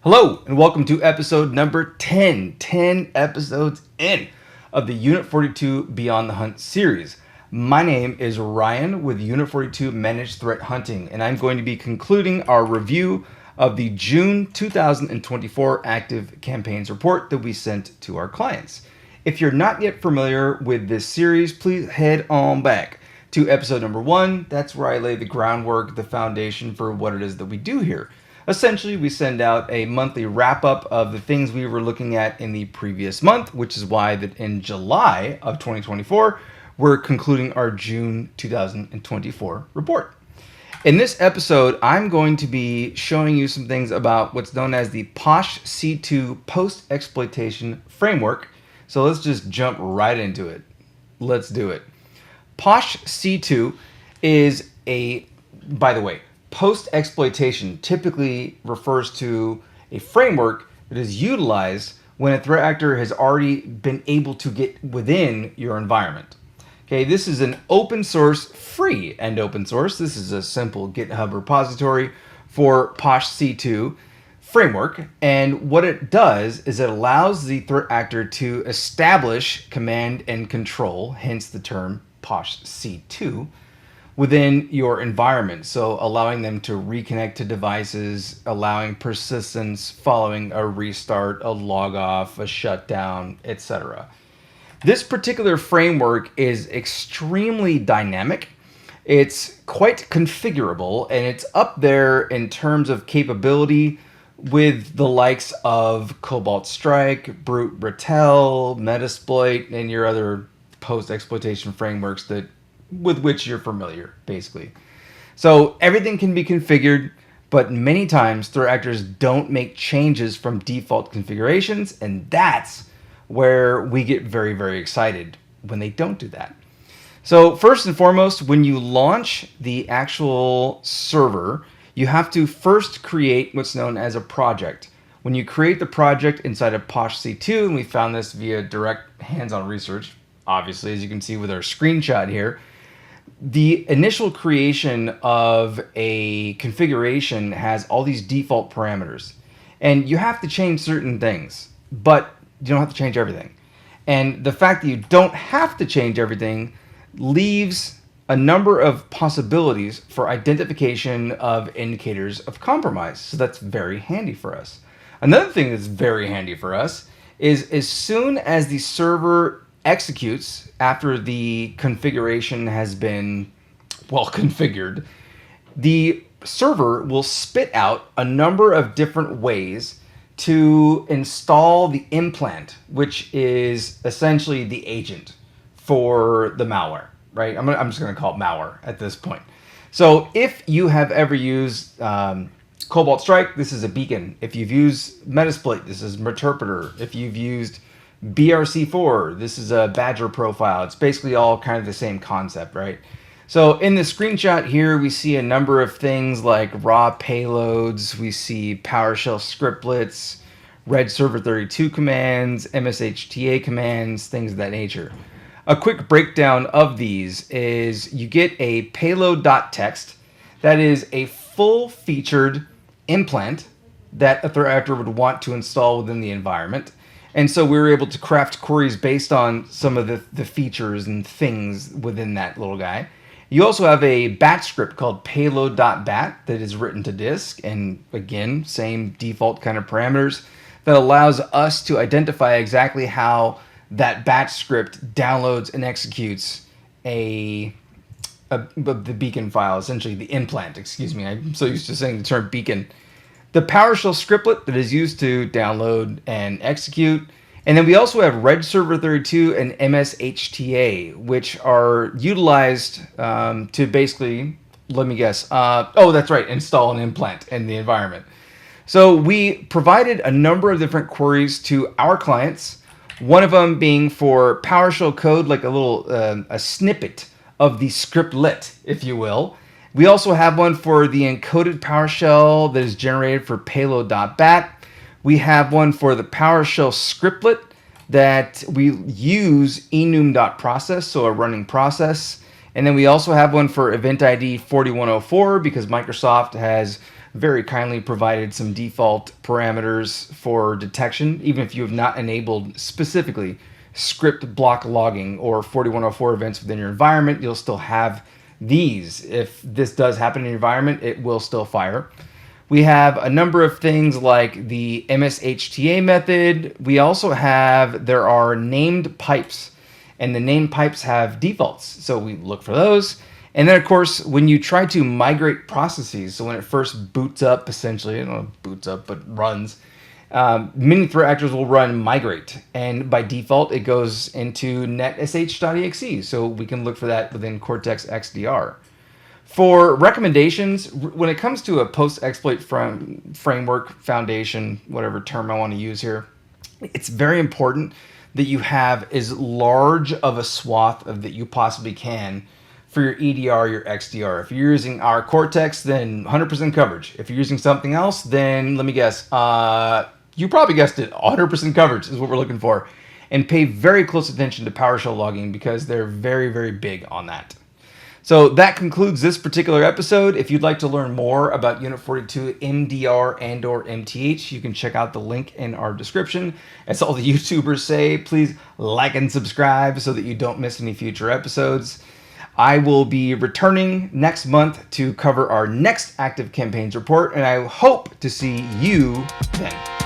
Hello, and welcome to episode number 10. 10 episodes in of the Unit 42 Beyond the Hunt series. My name is Ryan with Unit 42 Managed Threat Hunting, and I'm going to be concluding our review of the June 2024 Active Campaigns report that we sent to our clients. If you're not yet familiar with this series, please head on back to episode number 1. That's where I lay the groundwork, the foundation for what it is that we do here. Essentially, we send out a monthly wrap-up of the things we were looking at in the previous month, which is why that in July of 2024, we're concluding our June 2024 report. In this episode, I'm going to be showing you some things about what's known as the PoshC2 post-exploitation framework. So let's just jump right into it. Let's do it. PoshC2 is by the way, post-exploitation typically refers to a framework that is utilized when a threat actor has already been able to get within your environment. Okay, this is an open source, free and open source. This is a simple GitHub repository for PoshC2 framework. And what it does is it allows the threat actor to establish command and control, hence the term PoshC2, within your environment. So allowing them to reconnect to devices, allowing persistence following a restart, a log off, a shutdown, etc. This particular framework is extremely dynamic. It's quite configurable, and it's up there in terms of capability with the likes of Cobalt Strike, Brute Ratel, Metasploit, and your other post-exploitation frameworks with which you're familiar, basically. So everything can be configured, but many times threat actors don't make changes from default configurations, and that's where we get very, very excited when they don't do that. So first and foremost, when you launch the actual server, you have to first create what's known as a project. When you create the project inside of PoshC2, and we found this via direct hands-on research, obviously, as you can see with our screenshot here, the initial creation of a configuration has all these default parameters, and you have to change certain things, but you don't have to change everything. And the fact that you don't have to change everything leaves a number of possibilities for identification of indicators of compromise. So that's very handy for us. Another thing that's very handy for us is as soon as the server executes after the configuration has been well configured, the server will spit out a number of different ways to install the implant, which is essentially the agent for the malware, right? I'm just going to call it malware at this point. So if you have ever used Cobalt Strike, this is a beacon. If you've used Metasploit, this is Meterpreter. If you've used BRC4, this is a Badger profile. It's basically all kind of the same concept, right? So in the screenshot here, we see a number of things like raw payloads. We see PowerShell scriptlets, Red Server 32 commands, MSHTA commands, things of that nature. A quick breakdown of these is you get a payload.txt. That is a full-featured implant that a threat actor would want to install within the environment. And so we were able to craft queries based on some of the features and things within that little guy. You also have a bat script called payload.bat that is written to disk, and again, same default kind of parameters that allows us to identify exactly how that bat script downloads and executes the beacon file, essentially the implant, excuse me. I'm so used to saying the term beacon. The PowerShell scriptlet that is used to download and execute. And then we also have Red Server 32 and MSHTA, which are utilized to basically, let me guess, that's right, install an implant in the environment. So we provided a number of different queries to our clients, one of them being for PowerShell code, like a little a snippet of the scriptlet, if you will. We also have one for the encoded PowerShell that is generated for payload.bat. We have one for the PowerShell scriptlet that we use enum.process, so a running process. And then we also have one for event ID 4104 because Microsoft has very kindly provided some default parameters for detection, even if you have not enabled specifically script block logging or 4104 events within your environment. You'll still have these. If this does happen in your environment, it will still fire. We have a number of things like the MSHTA method. We also have, there are named pipes, and the named pipes have defaults. So we look for those. And then of course, when you try to migrate processes, so when it first boots up, essentially, I don't know, boots up, but runs, many threat actors will run migrate. And by default, it goes into netsh.exe. So we can look for that within Cortex XDR. For recommendations, when it comes to a post-exploit framework, foundation, whatever term I want to use here, it's very important that you have as large of a swath of that you possibly can for your EDR, your XDR. If you're using our Cortex, then 100% coverage. If you're using something else, then let me guess, you probably guessed it, 100% coverage is what we're looking for. And pay very close attention to PowerShell logging because they're very, very big on that. So that concludes this particular episode. If you'd like to learn more about Unit 42 MDR and or MTH, you can check out the link in our description. As all the YouTubers say, please like and subscribe so that you don't miss any future episodes. I will be returning next month to cover our next active campaigns report, and I hope to see you then.